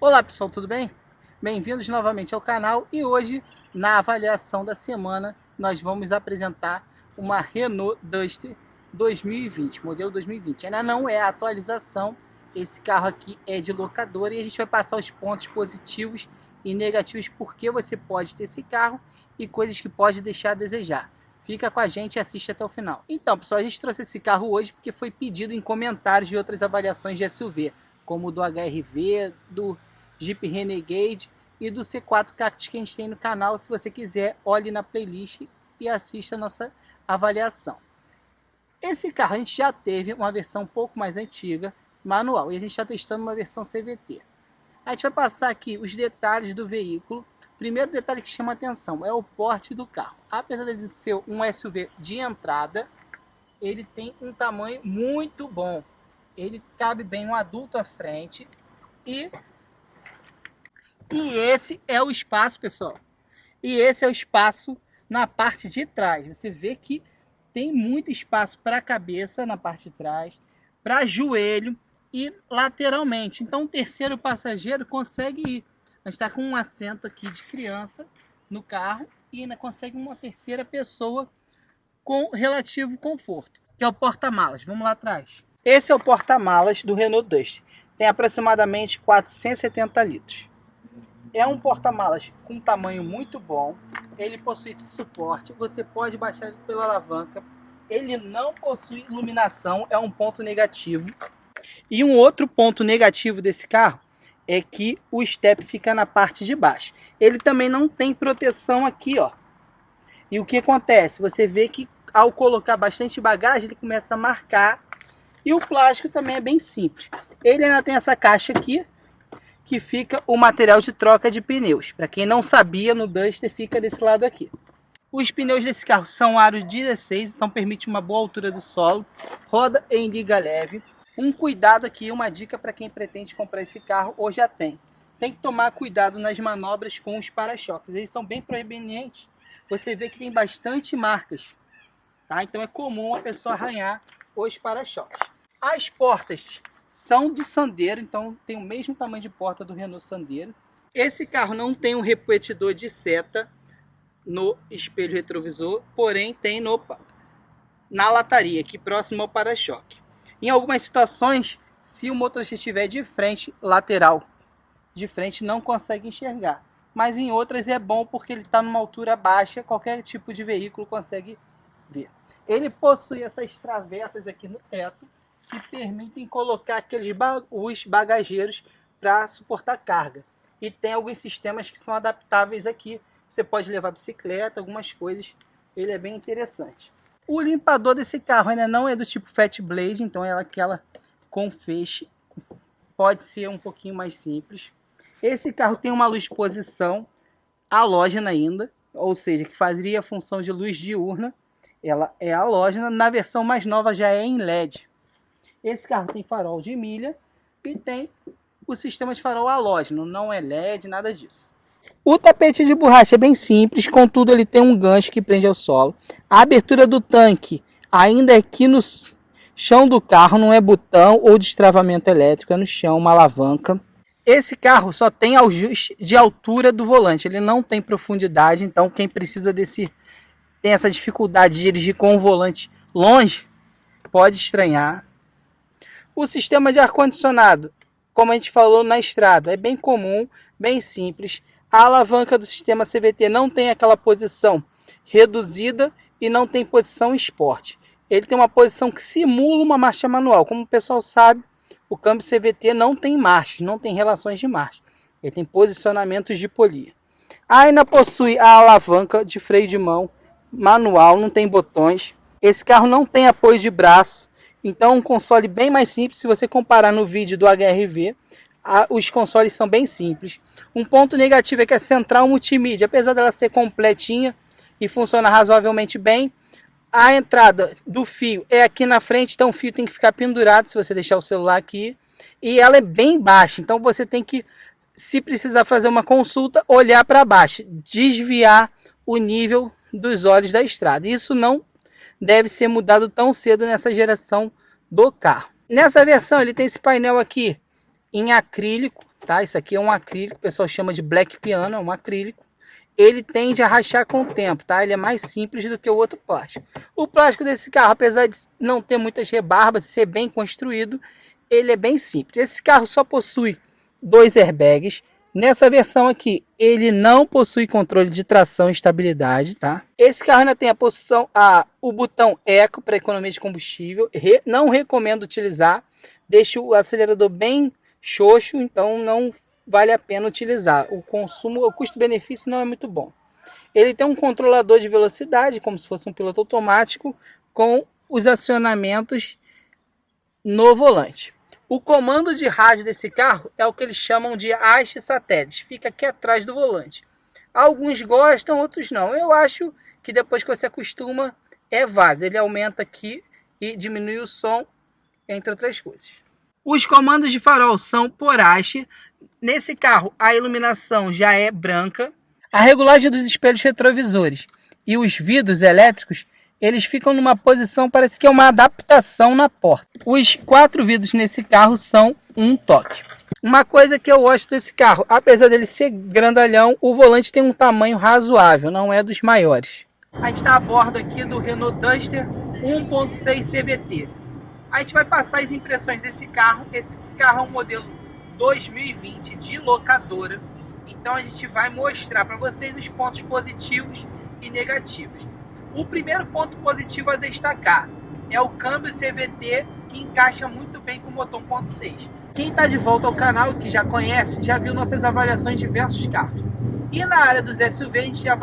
Olá pessoal, tudo bem? Bem-vindos novamente ao canal e hoje, na avaliação da semana, nós vamos apresentar uma Renault Duster 2020, modelo 2020. Ainda não é a atualização, esse carro aqui é de locadora e a gente vai passar os pontos positivos e negativos porque você pode ter esse carro e coisas que pode deixar a desejar. Fica com a gente e assiste até o final. Então pessoal, a gente trouxe esse carro hoje porque foi pedido em comentários de outras avaliações de SUV, como o do HR-V, do Jeep Renegade e do C4 Cactus que a gente tem no canal. Se você quiser, olhe na playlist e assista a nossa avaliação. Esse carro a gente já teve uma versão um pouco mais antiga, manual, e a gente está testando uma versão CVT. A gente vai passar aqui os detalhes do veículo. Primeiro detalhe que chama atenção é o porte do carro. Apesar de ser um SUV de entrada, ele tem um tamanho muito bom. Ele cabe bem um adulto à frente e esse é o espaço, pessoal. E esse é o espaço na parte de trás. Você vê que tem muito espaço para a cabeça na parte de trás, para joelho e lateralmente. Então o terceiro passageiro consegue ir. A gente está com um assento aqui de criança no carro e ainda consegue uma terceira pessoa com relativo conforto, que é o porta-malas. Vamos lá atrás. Esse é o porta-malas do Renault Duster. Tem aproximadamente 470 litros. É um porta-malas com tamanho muito bom. Ele possui esse suporte. Você pode baixar ele pela alavanca. Ele não possui iluminação, é um ponto negativo. E um outro ponto negativo desse carro é que o step fica na parte de baixo. Ele também não tem proteção aqui, ó. E o que acontece? Você vê que ao colocar bastante bagagem, ele começa a marcar. E o plástico também é bem simples. Ele ainda tem essa caixa aqui, que fica o material de troca de pneus. Para quem não sabia, no Duster fica desse lado aqui. Os pneus desse carro são aros 16, então permite uma boa altura do solo. Roda em liga leve. Um cuidado aqui, uma dica para quem pretende comprar esse carro ou já tem. Tem que tomar cuidado nas manobras com os para-choques. Eles são bem proeminentes. Você vê que tem bastante marcas, tá? Então é comum a pessoa arranhar os para-choques. As portas são do Sandero, então tem o mesmo tamanho de porta do Renault Sandero. Esse carro não tem um repetidor de seta no espelho retrovisor, porém tem na lataria, aqui próximo ao para-choque. Em algumas situações, se o motorista estiver de frente, lateral, de frente não consegue enxergar. Mas em outras é bom porque ele está numa altura baixa, qualquer tipo de veículo consegue ver. Ele possui essas travessas aqui no teto, que permitem colocar os bagageiros para suportar carga. E tem alguns sistemas que são adaptáveis aqui. Você pode levar bicicleta, algumas coisas. Ele é bem interessante. O limpador desse carro ainda não é do tipo Fat Blade, então é aquela com feixe. Pode ser um pouquinho mais simples. Esse carro tem uma luz de posição halógena ainda, ou seja, que fazia a função de luz diurna. Ela é halógena. Na versão mais nova já é em LED. Esse carro tem farol de milha e tem o sistema de farol halógeno, não é LED, nada disso. O tapete de borracha é bem simples, contudo ele tem um gancho que prende ao solo. A abertura do tanque ainda é aqui no chão do carro, não é botão ou destravamento elétrico, é no chão, uma alavanca. Esse carro só tem ajuste de altura do volante, ele não tem profundidade, então quem precisa tem essa dificuldade de dirigir com o volante longe, pode estranhar. O sistema de ar-condicionado, como a gente falou na estrada, é bem comum, bem simples. A alavanca do sistema CVT não tem aquela posição reduzida e não tem posição Sport. Ele tem uma posição que simula uma marcha manual. Como o pessoal sabe, o câmbio CVT não tem marchas, não tem relações de marcha. Ele tem posicionamentos de polia. Ainda possui a alavanca de freio de mão manual, não tem botões. Esse carro não tem apoio de braço. Então um console bem mais simples. Se você comparar no vídeo do HR-V, os consoles são bem simples. Um ponto negativo é que a central multimídia, apesar dela ser completinha e funciona razoavelmente bem, a entrada do fio é aqui na frente, então o fio tem que ficar pendurado se você deixar o celular aqui. E ela é bem baixa, então você tem que, se precisar fazer uma consulta, olhar para baixo, desviar o nível dos olhos da estrada. Isso não deve ser mudado tão cedo nessa geração do carro. Nessa versão ele tem esse painel aqui em acrílico, tá? Isso aqui é um acrílico, o pessoal chama de black piano, é um acrílico. Ele tende a rachar com o tempo, tá? Ele é mais simples do que o outro plástico. O plástico desse carro, apesar de não ter muitas rebarbas e ser bem construído, ele é bem simples. Esse carro só possui 2 airbags. Nessa versão aqui, ele não possui controle de tração e estabilidade, tá? Esse carro ainda tem o botão Eco para economia de combustível. Não recomendo utilizar. Deixa o acelerador bem xoxo, então não vale a pena utilizar. O custo-benefício não é muito bom. Ele tem um controlador de velocidade, como se fosse um piloto automático, com os acionamentos no volante. O comando de rádio desse carro é o que eles chamam de haste satélite. Fica aqui atrás do volante. Alguns gostam, outros não. Eu acho que depois que você acostuma, é válido. Ele aumenta aqui e diminui o som, entre outras coisas. Os comandos de farol são por haste. Nesse carro, a iluminação já é branca. A regulagem dos espelhos retrovisores e os vidros elétricos, eles ficam numa posição, parece que é uma adaptação na porta. Os 4 vidros nesse carro são um toque. Uma coisa que eu gosto desse carro, apesar dele ser grandalhão, o volante tem um tamanho razoável, não é dos maiores. A gente está a bordo aqui do Renault Duster 1.6 CVT. A gente vai passar as impressões desse carro. Esse carro é um modelo 2020 de locadora. Então a gente vai mostrar para vocês os pontos positivos e negativos. O primeiro ponto positivo a destacar é o câmbio CVT, que encaixa muito bem com o motor 1.6. Quem está de volta ao canal, que já conhece, já viu nossas avaliações de diversos carros. E na área dos SUV a gente já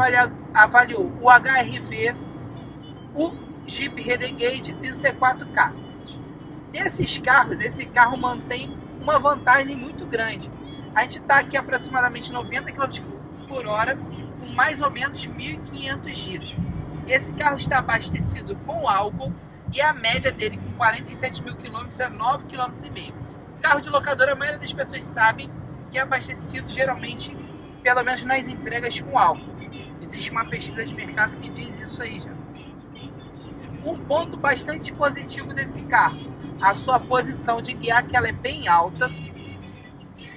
avaliou o HR-V, o Jeep Renegade e o C4 Captur. Desses carros, esse carro mantém uma vantagem muito grande. A gente está aqui aproximadamente 90 km por hora, com mais ou menos 1.500 giros. Esse carro está abastecido com álcool e a média dele com 47 mil quilômetros é 9,5 km. Carro de locadora, a maioria das pessoas sabem que é abastecido geralmente, pelo menos nas entregas, com álcool. Existe uma pesquisa de mercado que diz isso aí já. Um ponto bastante positivo desse carro, a sua posição de guiar, que ela é bem alta.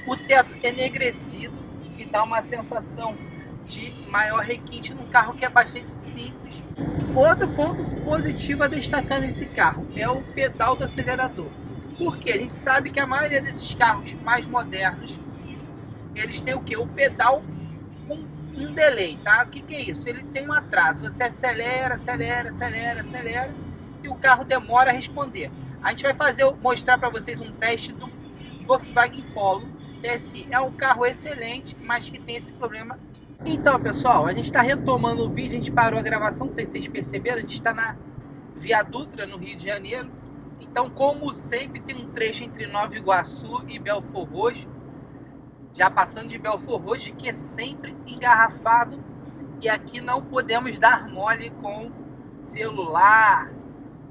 O teto enegrecido, que dá uma sensação de maior requinte num carro que é bastante simples. Outro ponto positivo a destacar nesse carro é o pedal do acelerador. Porque a gente sabe que a maioria desses carros mais modernos, eles têm o quê? O pedal com um delay, tá? O que é isso? Ele tem um atraso. Você acelera, acelera, acelera, acelera e o carro demora a responder. A gente vai mostrar para vocês um teste do Volkswagen Polo TSI. É um carro excelente, mas que tem esse problema. Então, pessoal, a gente está retomando o vídeo. A gente parou a gravação, não sei se vocês perceberam. A gente está na Via Dutra, no Rio de Janeiro. Então, como sempre, tem um trecho entre Nova Iguaçu e Belford Roxo. Já passando de Belford Roxo, que é sempre engarrafado. E aqui não podemos dar mole com celular,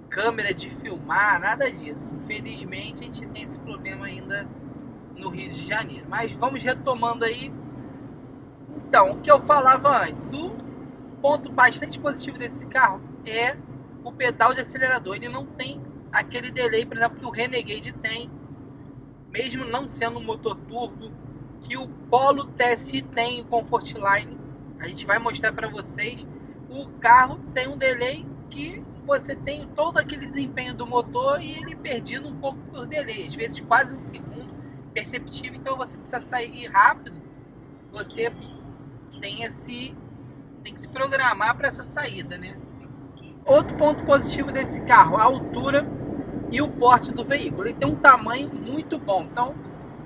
câmera de filmar, nada disso. Infelizmente, a gente tem esse problema ainda no Rio de Janeiro. Mas vamos retomando aí. Então, o que eu falava antes, o ponto bastante positivo desse carro é o pedal de acelerador. Ele não tem aquele delay, por exemplo, que o Renegade tem, mesmo não sendo um motor turbo, que o Polo TSI tem, o Comfortline. A gente vai mostrar para vocês. O carro tem um delay que você tem todo aquele desempenho do motor e ele perdido um pouco por delay, às vezes quase um segundo perceptível. Então você precisa sair rápido, você tem que se programar para essa saída, né? Outro ponto positivo desse carro, a altura e o porte do veículo. Ele tem um tamanho muito bom. Então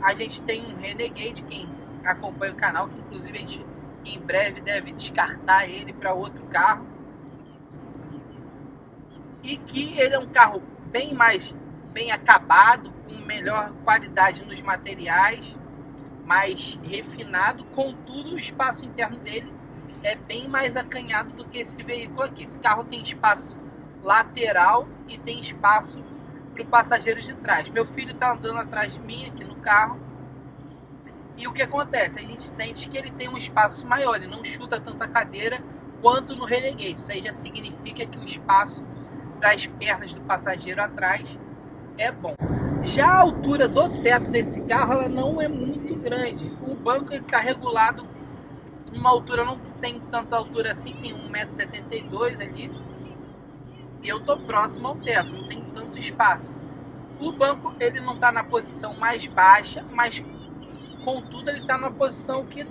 a gente tem um Renegade, quem acompanha o canal, que inclusive a gente em breve deve descartar ele para outro carro, e que ele é um carro bem acabado, com melhor qualidade nos materiais, mais refinado. Contudo, o espaço interno dele é bem mais acanhado do que esse veículo aqui. Esse carro tem espaço lateral e tem espaço para o passageiro de trás. Meu filho está andando atrás de mim aqui no carro. E o que acontece? A gente sente que ele tem um espaço maior, ele não chuta tanta cadeira quanto no Renegade. Isso aí já significa que o espaço para as pernas do passageiro atrás é bom. Já a altura do teto desse carro, ela não é muito grande. O banco está regulado em uma altura, não tem tanta altura assim, tem 1,72 m ali. E eu tô próximo ao teto, não tem tanto espaço. O banco ele não está na posição mais baixa, mas contudo ele está numa posição que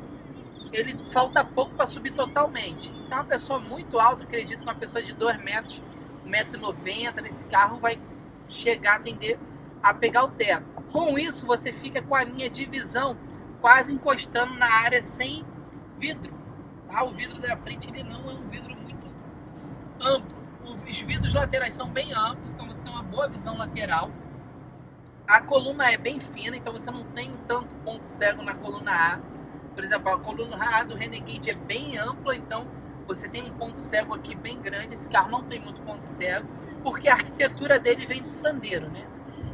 ele falta pouco para subir totalmente. Então uma pessoa muito alta, acredito que uma pessoa de 2 metros, 1,90 m nesse carro vai chegar a tender a pegar o teto. Com isso você fica com a linha de visão quase encostando na área sem vidro. Tá? O vidro da frente ele não é um vidro muito amplo. Os vidros laterais são bem amplos, então você tem uma boa visão lateral. A coluna é bem fina, então você não tem tanto ponto cego na coluna A. Por exemplo, a coluna A do Renegade é bem ampla, então você tem um ponto cego aqui bem grande. Esse carro não tem muito ponto cego, porque a arquitetura dele vem do Sandero, né?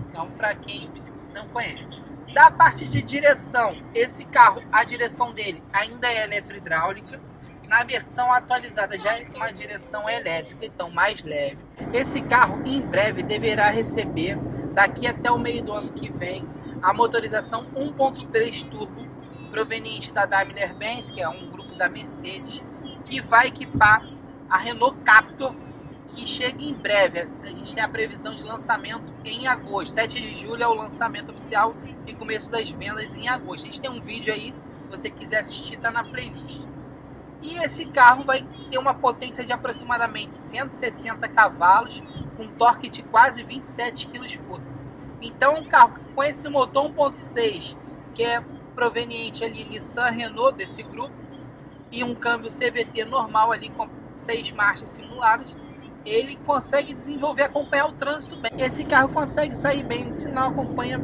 Então, para quem não conhece. Da parte de direção, esse carro, a direção dele ainda é eletrohidráulica. Na versão atualizada já é uma direção elétrica, então mais leve. Esse carro em breve deverá receber, daqui até o meio do ano que vem, a motorização 1.3 turbo proveniente da Daimler-Benz, que é um grupo da Mercedes, que vai equipar a Renault Captur, que chega em breve. A gente tem a previsão de lançamento em agosto. 7 de julho é o lançamento oficial e começo das vendas em agosto. A gente tem um vídeo aí, se você quiser assistir, tá na playlist. E esse carro vai ter uma potência de aproximadamente 160 cavalos, com torque de quase 27 kg. Então um carro com esse motor 1.6, que é proveniente ali Nissan, Renault desse grupo, e um câmbio CVT normal ali com 6 marchas simuladas, ele consegue desenvolver, acompanhar o trânsito bem. Esse carro consegue sair bem no sinal, acompanha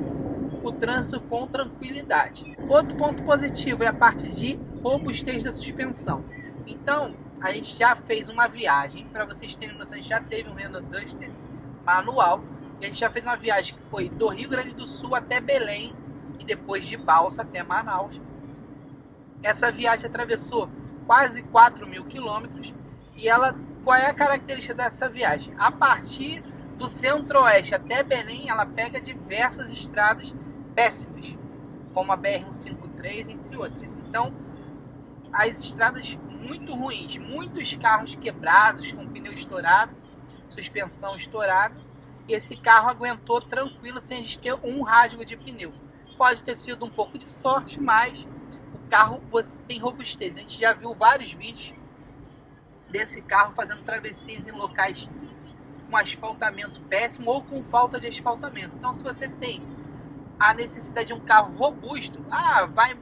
o trânsito com tranquilidade. Outro ponto positivo é a parte de robustez da suspensão. Então, a gente já fez uma viagem, para vocês terem noção, a gente já teve um Renault Duster manual, e a gente já fez uma viagem que foi do Rio Grande do Sul até Belém, e depois de balsa até Manaus. Essa viagem atravessou quase 4.000 quilômetros, e ela, qual é a característica dessa viagem? A partir do centro-oeste até Belém, ela pega diversas estradas péssimas, como a BR-153, entre outras. Então, as estradas muito ruins, muitos carros quebrados, com pneu estourado, suspensão estourada, e esse carro aguentou tranquilo, sem a gente ter um rasgo de pneu. Pode ter sido um pouco de sorte, mas o carro tem robustez. A gente já viu vários vídeos desse carro fazendo travessias em locais com asfaltamento péssimo ou com falta de asfaltamento. Então, se você tem a necessidade de um carro robusto, vai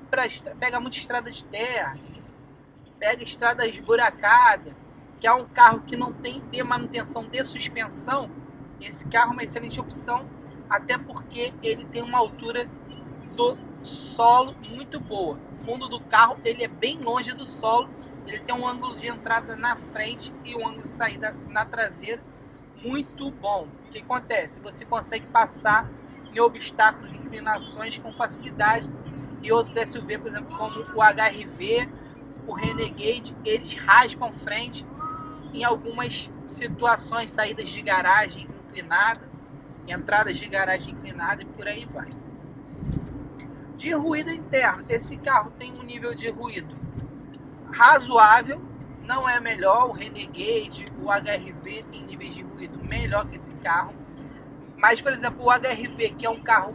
pega muita estrada de terra, pega estrada esburacada, que é um carro que não tem manutenção de suspensão, esse carro é uma excelente opção, até porque ele tem uma altura do solo muito boa. O fundo do carro ele é bem longe do solo, ele tem um ângulo de entrada na frente e um ângulo de saída na traseira muito bom. O que acontece? Você consegue passar em obstáculos, inclinações com facilidade, e outros SUV, por exemplo, como o HR-V, o Renegade, eles raspam frente em algumas situações, saídas de garagem inclinada, entradas de garagem inclinada e por aí vai. De ruído interno, esse carro tem um nível de ruído razoável, não é melhor. O Renegade, o HR-V tem níveis de ruído melhor que esse carro, mas por exemplo o HR-V, que é um carro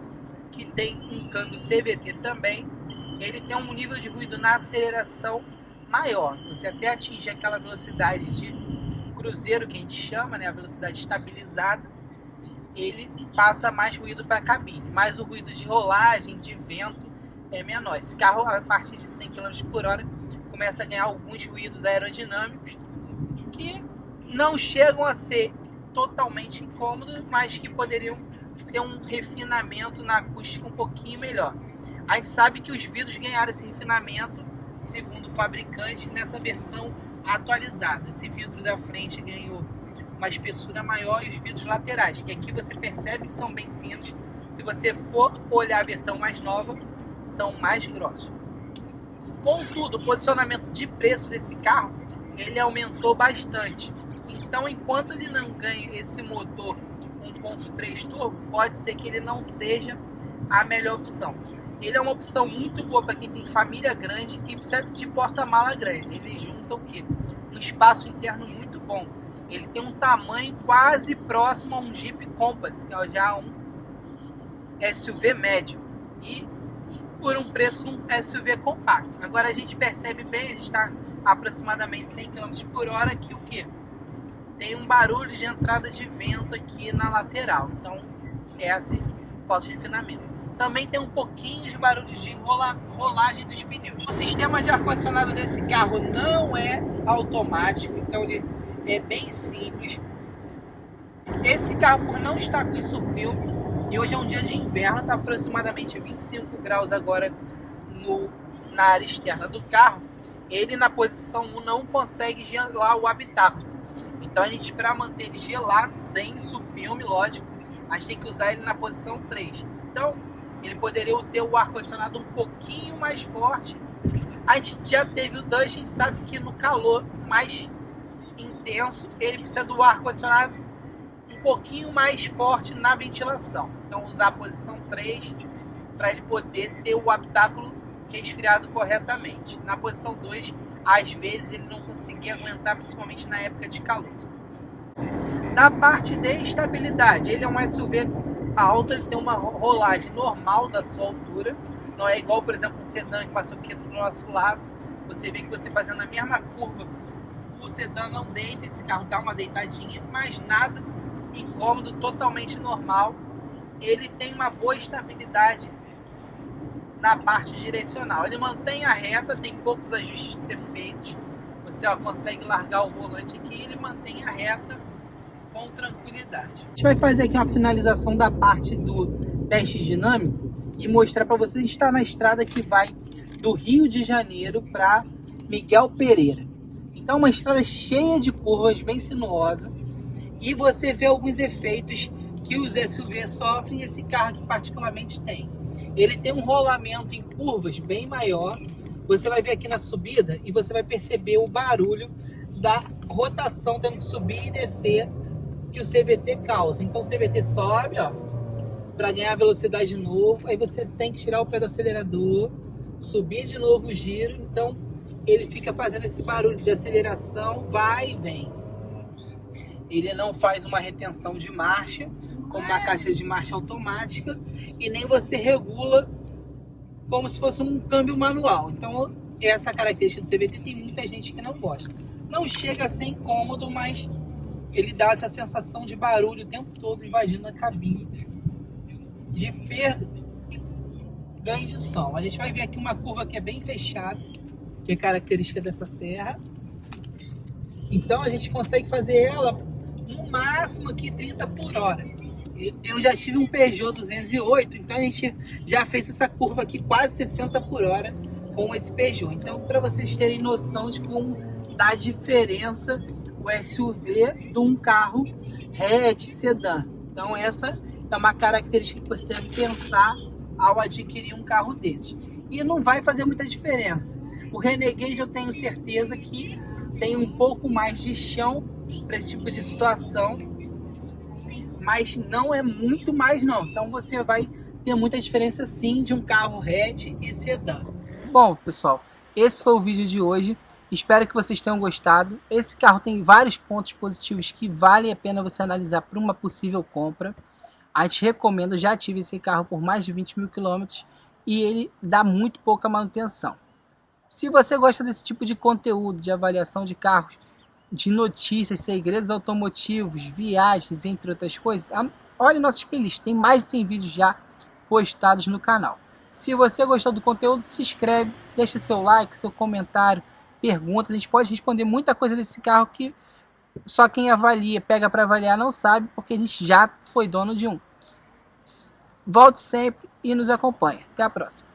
que tem um câmbio CVT também, ele tem um nível de ruído na aceleração maior. Você até atinge aquela velocidade de cruzeiro que a gente chama, né, a velocidade estabilizada, ele passa mais ruído para a cabine, mas o ruído de rolagem, de vento é menor. Esse carro, a partir de 100 km por hora, começa a ganhar alguns ruídos aerodinâmicos que não chegam a ser totalmente incômodos, mas que poderiam ter um refinamento na acústica um pouquinho melhor. A gente sabe que os vidros ganharam esse refinamento, segundo o fabricante, nessa versão atualizada. Esse vidro da frente ganhou uma espessura maior, e os vidros laterais, que aqui você percebe que são bem finos. Se você for olhar a versão mais nova, são mais grossos. Contudo, o posicionamento de preço desse carro, ele aumentou bastante. Então, enquanto ele não ganha esse motor 1.3 turbo, pode ser que ele não seja a melhor opção. ele é uma opção muito boa para quem tem família grande e precisa de porta-mala grande. Ele junta o quê? Um espaço interno muito bom. Ele tem um tamanho quase próximo a um Jeep Compass, que é já um SUV médio, e por um preço de um SUV compacto. Agora a gente percebe bem, a gente está aproximadamente 100 km por hora, que o que? Tem um barulho de entrada de vento aqui na lateral, então essa falta de refinamento. Também tem um pouquinho de barulho de rolagem dos pneus. O sistema de ar-condicionado desse carro não é automático, então ele é bem simples. Esse carro, por não estar com isso filme, e hoje é um dia de inverno, está aproximadamente 25 graus agora na área externa do carro, ele na posição 1 não consegue gelar o habitáculo. Então a gente, para manter ele gelado, sem isso filme, lógico, a gente tem que usar ele na posição 3. Então ele poderia ter o ar-condicionado um pouquinho mais forte. A gente já teve o Dust, a gente sabe que no calor mais intenso ele precisa do ar-condicionado um pouquinho mais forte na ventilação. Então usar a posição 3 para ele poder ter o habitáculo resfriado corretamente. Na posição 2, às vezes ele não conseguia aguentar, principalmente na época de calor. Da parte de estabilidade, ele é um SUV alto, ele tem uma rolagem normal da sua altura, não é igual, por exemplo, um sedã que passou aqui do nosso lado. Você vê que você fazendo a mesma curva, o sedã não deita, esse carro dá uma deitadinha, mas nada incômodo, totalmente normal. Ele tem uma boa estabilidade na parte direcional, ele mantém a reta, tem poucos ajustes a ser feitos. Você consegue largar o volante aqui e ele mantém a reta com tranquilidade. A gente vai fazer aqui uma finalização da parte do teste dinâmico e mostrar para vocês. A gente está na estrada que vai do Rio de Janeiro para Miguel Pereira. Então uma estrada cheia de curvas, bem sinuosa, e você vê alguns efeitos que os SUVs sofrem, esse carro aqui particularmente tem. Ele tem um rolamento em curvas bem maior. Você vai ver aqui na subida e você vai perceber o barulho da rotação tendo que subir e descer que o CVT causa. Então o CVT sobe, ó, para ganhar velocidade de novo, aí você tem que tirar o pé do acelerador, subir de novo o giro, então ele fica fazendo esse barulho de aceleração, vai e vem. Ele não faz uma retenção de marcha, como uma caixa de marcha automática, e nem você regula como se fosse um câmbio manual. Então essa característica do CVT tem muita gente que não gosta. Não chega a ser incômodo, mas ele dá essa sensação de barulho o tempo todo invadindo a cabine, de ganho de som. A gente vai ver aqui uma curva que é bem fechada, que é característica dessa serra. Então a gente consegue fazer ela no máximo aqui 30 por hora. Eu já tive um Peugeot 208, então a gente já fez essa curva aqui quase 60 por hora com esse Peugeot. Então, para vocês terem noção de como dá a diferença o SUV de um carro hatch sedã. Então essa é uma característica que você deve pensar ao adquirir um carro desse. E não vai fazer muita diferença. O Renegade eu tenho certeza que tem um pouco mais de chão para esse tipo de situação, mas não é muito mais não. Então você vai ter muita diferença sim de um carro hatch e sedã. Bom, pessoal, esse foi o vídeo de hoje. Espero que vocês tenham gostado. Esse carro tem vários pontos positivos que vale a pena você analisar para uma possível compra. A gente recomenda, já tive esse carro por mais de 20 mil quilômetros e ele dá muito pouca manutenção. Se você gosta desse tipo de conteúdo, de avaliação de carros, de notícias, segredos automotivos, viagens, entre outras coisas, olhe nossas playlists, tem mais de 100 vídeos já postados no canal. Se você gostou do conteúdo, se inscreve, deixa seu like, seu comentário, perguntas. A gente pode responder muita coisa desse carro que só quem avalia, pega para avaliar não sabe, porque a gente já foi dono de um. Volte sempre e nos acompanhe. Até a próxima.